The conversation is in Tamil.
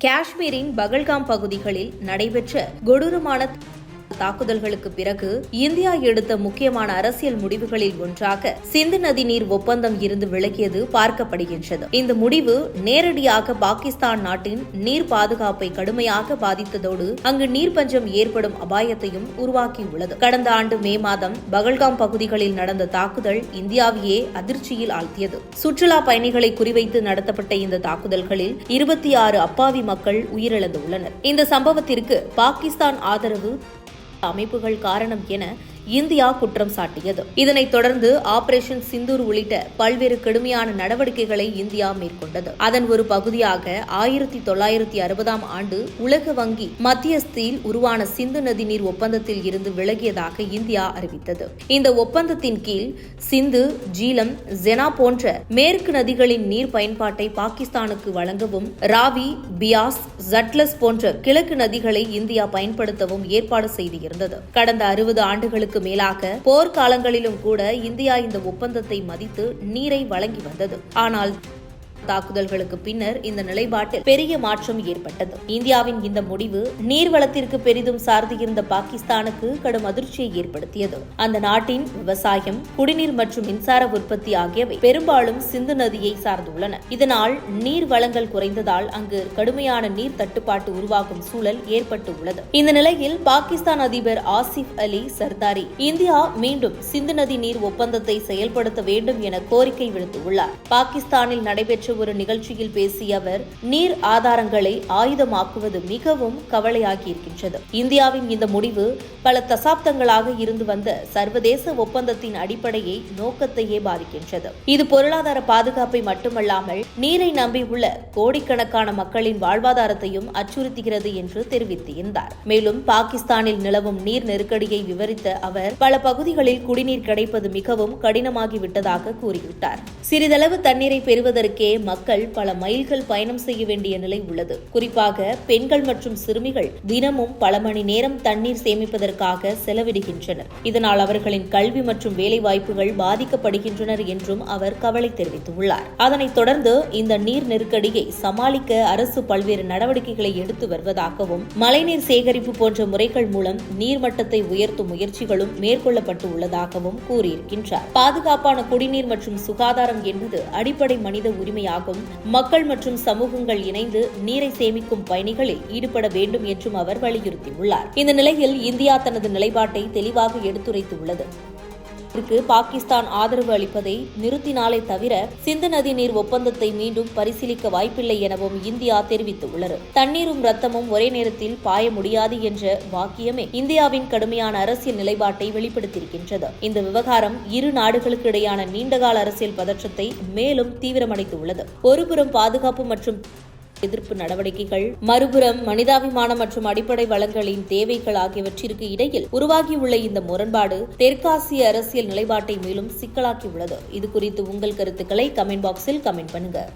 காஷ்மீரின் பகல்காம் பகுதிகளில் நடைபெற்ற கொடூரமான தாக்குதல்களுக்கு பிறகு இந்தியா எடுத்த முக்கியமான அரசியல் முடிவுகளில் ஒன்றாக சிந்து நதி நீர் ஒப்பந்தம் இருந்து விலகியது பார்க்கப்படுகின்றது. இந்த முடிவு நேரடியாக பாகிஸ்தான் நாட்டின் நீர் பாதுகாப்பை கடுமையாக பாதித்ததோடு அங்கு நீர் பஞ்சம் ஏற்படும் அபாயத்தையும் உருவாக்கியுள்ளது. கடந்த ஆண்டு மே மாதம் பகல்காம் பகுதிகளில் நடந்த தாக்குதல் இந்தியாவையே அதிர்ச்சியில் ஆழ்த்தியது. சுற்றுலா பயணிகளை குறிவைத்து நடத்தப்பட்ட இந்த தாக்குதல்களில் 26 அப்பாவி மக்கள் உயிரிழந்துள்ளனர். இந்த சம்பவத்திற்கு பாகிஸ்தான் ஆதரவு அமைப்புகள் காரணம் என இந்தியா குற்றம் சாட்டியது. இதனைத் தொடர்ந்து ஆபரேஷன் சிந்தூர் உள்ளிட்ட பல்வேறு கடுமையான நடவடிக்கைகளை இந்தியா மேற்கொண்டது. அதன் ஒரு பகுதியாக 1960ஆம் ஆண்டு உலக வங்கி மத்தியஸ்தில் உருவான சிந்து நதி நீர் ஒப்பந்தத்தில் இருந்து விலகியதாக இந்தியா அறிவித்தது. இந்த ஒப்பந்தத்தின் கீழ் சிந்து, ஜீலம், ஜெனா போன்ற மேற்கு நதிகளின் நீர் பயன்பாட்டை பாகிஸ்தானுக்கு வழங்கவும், ராவி, பியாஸ், ஜட்லஸ் போன்ற கிழக்கு நதிகளை இந்தியா பயன்படுத்தவும் ஏற்பாடு செய்திருந்தது. கடந்த 60 ஆண்டுகளுக்கு மேலாக போர்க்காலங்களிலும் கூட இந்தியா இந்த ஒப்பந்தத்தை மதித்து நீரை வழங்கி வந்தது. ஆனால் தாக்குதல்களுக்கு பின்னர் இந்த நிலைப்பாட்டில் பெரிய மாற்றம் ஏற்பட்டது. இந்தியாவின் இந்த முடிவு நீர்வளத்திற்கு பெரிதும் சார்ந்திருந்த பாகிஸ்தானுக்கு கடும் அதிர்ச்சியை ஏற்படுத்தியது. அந்த நாட்டின் விவசாயம், குடிநீர் மற்றும் மின்சார உற்பத்தி ஆகியவை பெரும்பாலும் சிந்து நதியை சார்ந்துள்ளன. இதனால் நீர் வளங்கள் குறைந்ததால் அங்கு கடுமையான நீர் தட்டுப்பாட்டு உருவாகும் சூழல் ஏற்பட்டுள்ளது. இந்த நிலையில் பாகிஸ்தான் அதிபர் ஆசிப் அலி சர்தாரி இந்தியா மீண்டும் சிந்து நதி நீர் ஒப்பந்தத்தை செயல்படுத்த வேண்டும் என கோரிக்கை விடுத்துள்ளார். பாகிஸ்தானில் நடைபெற்ற ஒரு நிகழ்ச்சியில் பேசிய அவர், நீர் ஆதாரங்களை ஆயுதமாக்குவது மிகவும் கவலையாகியிருக்கின்றது. இந்தியாவின் இந்த முடிவு பல தசாப்தங்களாக இருந்து வந்த சர்வதேச ஒப்பந்தத்தின் அடிப்படையை நோக்கத்தையே பாதிக்கின்றது. இது பொருளாதார பாதுகாப்பை மட்டுமல்லாமல் நீரை நம்பியுள்ள கோடிக்கணக்கான மக்களின் வாழ்வாதாரத்தையும் அச்சுறுத்துகிறது என்று தெரிவித்திருந்தார். மேலும் பாகிஸ்தானில் நிலவும் நீர் நெருக்கடியை விவரித்த அவர், பல பகுதிகளில் குடிநீர் கிடைப்பது மிகவும் கடினமாகிவிட்டதாக கூறிவிட்டார். சிறிதளவு தண்ணீரை பெறுவதற்கே மக்கள் பல மைல்கள் பயணம் செய்ய வேண்டிய நிலை உள்ளது. குறிப்பாக பெண்கள் மற்றும் சிறுமிகள் தினமும் பல மணி நேரம் தண்ணீர் சேமிப்பதற்காக செலவிடுகின்றனர். இதனால் அவர்களின் கல்வி மற்றும் வேலை வாய்ப்புகள் பாதிக்கப்படுகின்றனர் என்றும் அவர் கவலை தெரிவித்துள்ளார். அதனைத் தொடர்ந்து இந்த நீர் நெருக்கடியை சமாளிக்க அரசு பல்வேறு நடவடிக்கைகளை எடுத்து வருவதாகவும், மழைநீர் சேகரிப்பு போன்ற முறைகள் மூலம் நீர்மட்டத்தை உயர்த்தும் முயற்சிகளும் மேற்கொள்ளப்பட்டு உள்ளதாகவும் கூறியிருக்கின்றார். பாதுகாப்பான குடிநீர் மற்றும் சுகாதாரம் என்பது அடிப்படை மனித உரிமையாகும். மக்கள் மற்றும் சமூகங்கள் இணைந்து நீரை சேமிக்கும் பணிகளில் ஈடுபட வேண்டும் என்றும் அவர் வலியுறுத்தியுள்ளார். இந்த நிலையில் இந்தியா தனது நிலைப்பாட்டை தெளிவாக எடுத்துரைத்துள்ளது. பாகிஸ்தான் ஆதரவு அளிப்பதை நிறுத்தினாலே தவிர சிந்து நதி நீர் ஒப்பந்தத்தை மீண்டும் பரிசீலிக்க வாய்ப்பில்லை எனவும் இந்தியா தெரிவித்துள்ளது. தண்ணீரும் ரத்தமும் ஒரே நேரத்தில் பாய முடியாது என்ற வாக்கியமே இந்தியாவின் கடுமையான அரசியல் நிலைப்பாட்டை வெளிப்படுத்தியிருக்கின்றது. இந்த விவகாரம் இரு நாடுகளுக்கு இடையான நீண்டகால அரசியல் பதற்றத்தை மேலும் தீவிரமடைந்துள்ளது. ஒருபுறம் பாதுகாப்பு மற்றும் எதிர்ப்பு நடவடிக்கைகள், மறுபுறம் மனிதாபிமானம் மற்றும் அடிப்படை வளங்களின் தேவைகள் ஆகியவற்றிற்கு இடையில் உருவாகியுள்ள இந்த முரண்பாடு தெற்காசிய அரசியல் நிலைப்பாட்டை மேலும் சிக்கலாக்கியுள்ளது. இது குறித்து உங்கள் கருத்துக்களை கமெண்ட் பாக்ஸில் கமெண்ட் பண்ணுங்க.